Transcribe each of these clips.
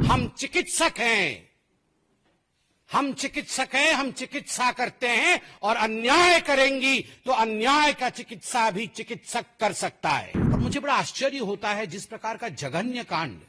हम चिकित्सक हैं, हम चिकित्सा करते हैं और अन्याय करेंगी तो अन्याय का चिकित्सा भी चिकित्सक कर सकता है। और मुझे बड़ा आश्चर्य होता है जिस प्रकार का जघन्य कांड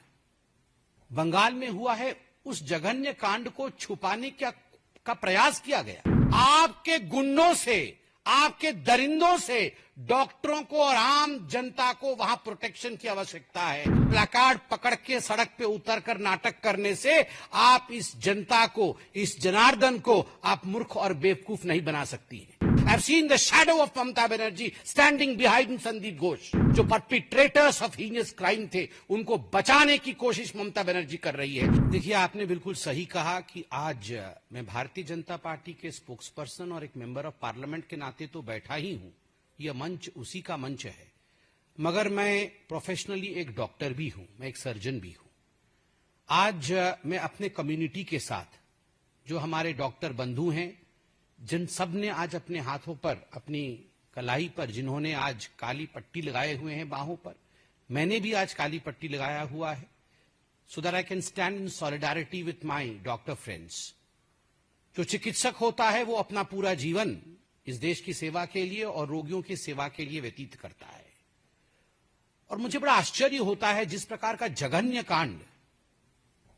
बंगाल में हुआ है, उस जघन्य कांड को छुपाने का प्रयास किया गया। आपके गुंडों से, आपके दरिंदों से डॉक्टरों को और आम जनता को वहां प्रोटेक्शन की आवश्यकता है। प्लैकार्ड पकड़ के सड़क पे उतरकर नाटक करने से आप इस जनता को, इस जनार्दन को आप मूर्ख और बेवकूफ नहीं बना सकती हैं। I've seen the shadow of Mamata Banerjee standing behind Sandeep Ghosh, जो perpetrators of heinous crime थे, उनको बचाने की कोशिश ममता बनर्जी कर रही है। देखिए, आपने बिल्कुल सही कहा कि आज मैं भारतीय जनता पार्टी के स्पोक्स पर्सन और एक मेंबर ऑफ पार्लियामेंट के नाते तो बैठा ही हूं, यह मंच उसी का मंच है, मगर मैं प्रोफेशनली एक डॉक्टर भी हूं, मैं एक सर्जन भी हूं। आज मैं अपने कम्युनिटी के साथ, जो हमारे डॉक्टर बंधु हैं, जिन सब ने आज अपने हाथों पर, अपनी कलाई पर, जिन्होंने आज काली पट्टी लगाए हुए हैं बाहों पर, मैंने भी आज काली पट्टी लगाया हुआ है, so that I can stand in solidarity with my doctor friends. जो चिकित्सक होता है वो अपना पूरा जीवन इस देश की सेवा के लिए और रोगियों की सेवा के लिए व्यतीत करता है। और मुझे बड़ा आश्चर्य होता है जिस प्रकार का जघन्य कांड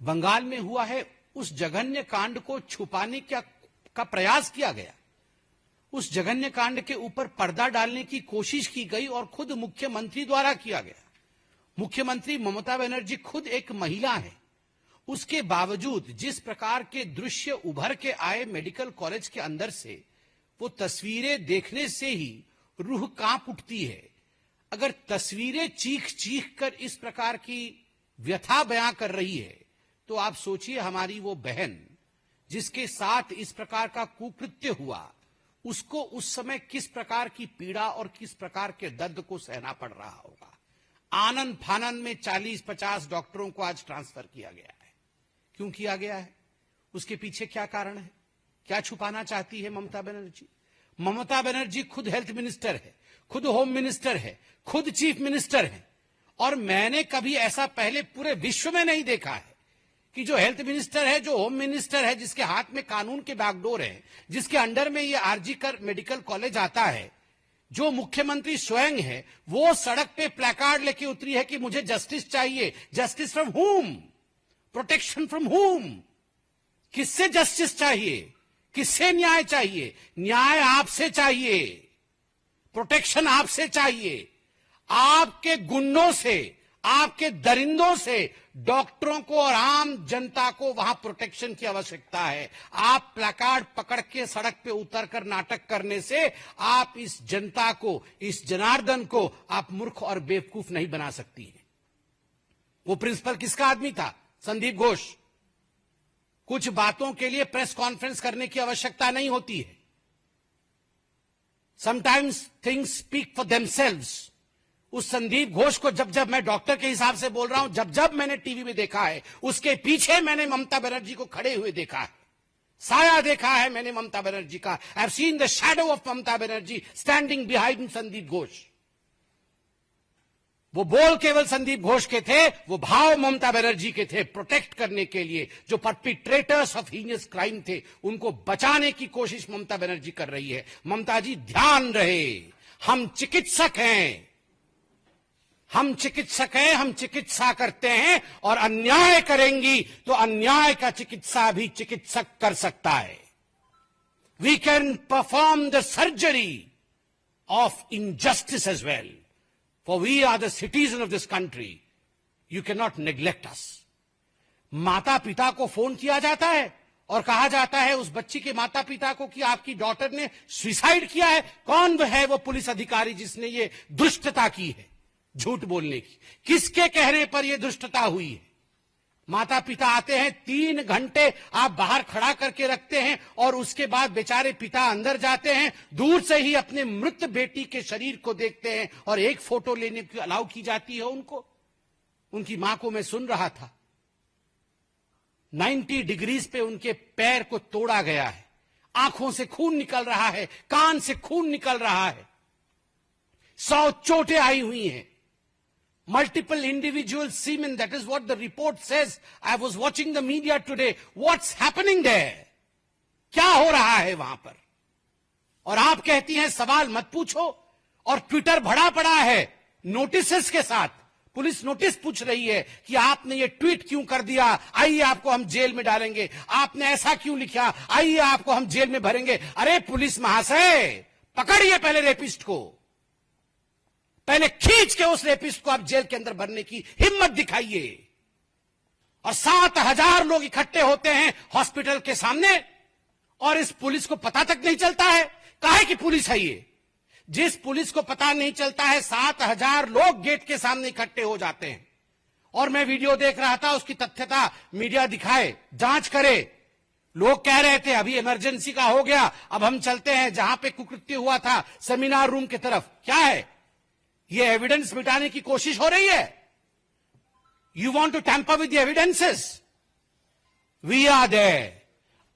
बंगाल में हुआ है, उस जघन्य कांड को छुपाने का प्रयास किया गया। उस जघन्य कांड के ऊपर पर्दा डालने की कोशिश की गई और खुद मुख्यमंत्री द्वारा किया गया। मुख्यमंत्री ममता बनर्जी खुद एक महिला है, उसके बावजूद जिस प्रकार के दृश्य उभर के आए मेडिकल कॉलेज के अंदर से, वो तस्वीरें देखने से ही रूह कांप उठती है। अगर तस्वीरें चीख चीख कर इस प्रकार की व्यथा बयां कर रही है, तो आप सोचिए हमारी वो बहन जिसके साथ इस प्रकार का कुकृत्य हुआ, उसको उस समय किस प्रकार की पीड़ा और किस प्रकार के दर्द को सहना पड़ रहा होगा। आनन फानन में 40-50 डॉक्टरों को आज ट्रांसफर किया गया है। क्यों किया गया है? उसके पीछे क्या कारण है? क्या छुपाना चाहती है ममता बनर्जी? ममता बनर्जी खुद हेल्थ मिनिस्टर है, खुद होम मिनिस्टर है, खुद चीफ मिनिस्टर है, और मैंने कभी ऐसा पहले पूरे विश्व में नहीं देखा है कि जो हेल्थ मिनिस्टर है, जो होम मिनिस्टर है, जिसके हाथ में कानून के बागडोर है, जिसके अंडर में ये आरजी कर मेडिकल कॉलेज आता है, जो मुख्यमंत्री स्वयं है, वो सड़क पे प्लैकार्ड लेके उतरी है कि मुझे जस्टिस चाहिए। जस्टिस फ्रॉम हुम? प्रोटेक्शन फ्रॉम हुम? किससे जस्टिस चाहिए? किससे न्याय चाहिए? न्याय आपसे चाहिए, प्रोटेक्शन आपसे चाहिए। आपके गुंडों से, आपके दरिंदों से डॉक्टरों को और आम जनता को वहां प्रोटेक्शन की आवश्यकता है। आप प्लैकार्ड पकड़ के सड़क पे उतरकर नाटक करने से आप इस जनता को, इस जनार्दन को आप मूर्ख और बेवकूफ नहीं बना सकती हैं। वो प्रिंसिपल किसका आदमी था? संदीप घोष। कुछ बातों के लिए प्रेस कॉन्फ्रेंस करने की आवश्यकता नहीं होती है। Sometimes things speak for themselves. उस संदीप घोष को जब मैं डॉक्टर के हिसाब से बोल रहा हूं, जब मैंने टीवी में देखा है, उसके पीछे मैंने ममता बनर्जी को खड़े हुए देखा है, साया देखा है मैंने ममता बनर्जी का। I have seen the shadow of Mamata Banerjee standing behind Sandip Ghosh. वो बोल केवल संदीप घोष के थे, वो भाव ममता बनर्जी के थे, प्रोटेक्ट करने के लिए। जो परपिट्रेटर्स ऑफ हीनियस क्राइम थे, उनको बचाने की कोशिश ममता बनर्जी कर रही है। ममता जी, ध्यान रहे, हम चिकित्सक हैं, हम चिकित्सा करते हैं और अन्याय करेंगी तो अन्याय का चिकित्सा भी चिकित्सक कर सकता है। We can perform the surgery of injustice as well, for we are the citizen of this country. You can not neglect us. माता पिता को फोन किया जाता है और कहा जाता है उस बच्ची के माता पिता को कि आपकी डॉटर ने सुसाइड किया है। कौन है वो पुलिस अधिकारी जिसने ये दुष्टता की है, झूठ बोलने की? किसके कहने पर यह दुष्टता हुई है? माता पिता आते हैं, 3 घंटे आप बाहर खड़ा करके रखते हैं और उसके बाद बेचारे पिता अंदर जाते हैं, दूर से ही अपने मृत बेटी के शरीर को देखते हैं और एक फोटो लेने की अलाउ की जाती है उनको। उनकी मां को मैं सुन रहा था, 90 डिग्रीज पे उनके पैर को तोड़ा गया है, आंखों से खून निकल रहा है, कान से खून निकल रहा है, 100 चोटें आई हुई हैं। multiple individual seamen. That is what the report says. I was watching the media today. What's happening there? क्या हो रहा है वहां पर? और आप कहती हैं सवाल मत पूछो, और ट्विटर भरा पड़ा है नोटिसेस के साथ। पुलिस नोटिस पूछ रही है कि आपने ये ट्वीट क्यों कर दिया, आइए आपको हम जेल में डालेंगे। आपने ऐसा क्यों लिखा, आइए आपको हम जेल में भरेंगे। अरे पुलिस महाशय, पकड़िए पहले रेपिस्ट को, पहले खींच के उस रेपिस्ट को आप जेल के अंदर भरने की हिम्मत दिखाइए। और 7,000 लोग इकट्ठे होते हैं हॉस्पिटल के सामने, और इस पुलिस को पता तक नहीं चलता है काहे की पुलिस है ये। जिस पुलिस को पता नहीं चलता है, 7,000 लोग गेट के सामने इकट्ठे हो जाते हैं। और मैं वीडियो देख रहा था, उसकी तथ्यता मीडिया दिखाए, जांच करे। लोग कह रहे थे अभी इमरजेंसी का हो गया, अब हम चलते हैं जहां पे कुकृत्य हुआ था सेमिनार रूम की तरफ। क्या है ये? एविडेंस मिटाने की कोशिश हो रही है। You want to tamper with the evidences. We are there.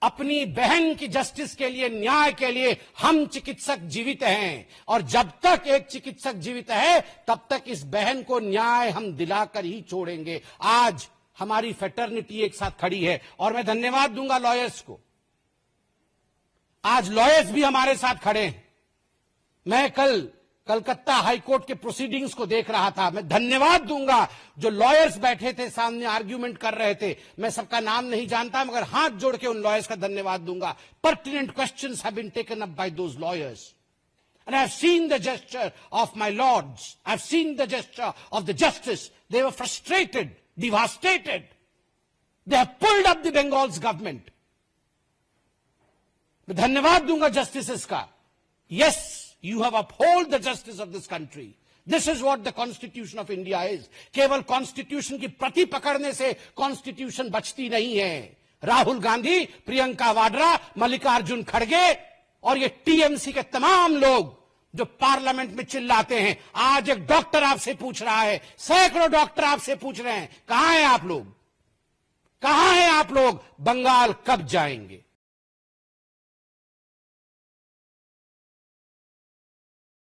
अपनी बहन की जस्टिस के लिए, न्याय के लिए हम चिकित्सक जीवित हैं, और जब तक एक चिकित्सक जीवित है तब तक इस बहन को न्याय हम दिलाकर ही छोड़ेंगे। आज हमारी फेटर्निटी एक साथ खड़ी है, और मैं धन्यवाद दूंगा लॉयर्स को। आज लॉयर्स भी हमारे साथ खड़े हैं। मैं कल कलकत्ता हाईकोर्ट के प्रोसीडिंग्स को देख रहा था। मैं धन्यवाद दूंगा जो लॉयर्स बैठे थे सामने, आर्ग्यूमेंट कर रहे थे। मैं सबका नाम नहीं जानता, मगर हाथ जोड़ के उन लॉयर्स का धन्यवाद दूंगा। Pertinent questions have been taken up by those lawyers, and I have seen the gesture of my lords, I have seen the gesture of the justice. They were frustrated, devastated, they have pulled up the Bengal's government. मैं धन्यवाद दूंगा justices का। Yes, you have upheld the justice of this country. This is what the Constitution of India is. केवल Constitution की प्रति पकड़ने से Constitution बचती नहीं है। राहुल गांधी, प्रियंका वाड्रा, मल्लिकार्जुन खड़गे और ये टीएमसी के तमाम लोग जो पार्लियामेंट में चिल्लाते हैं। आज एक डॉक्टर आपसे पूछ रहा है, सैकड़ों डॉक्टर आपसे पूछ रहे हैं, कहां हैं आप लोग, कहां हैं आप लोग, बंगाल कब जाएंगे?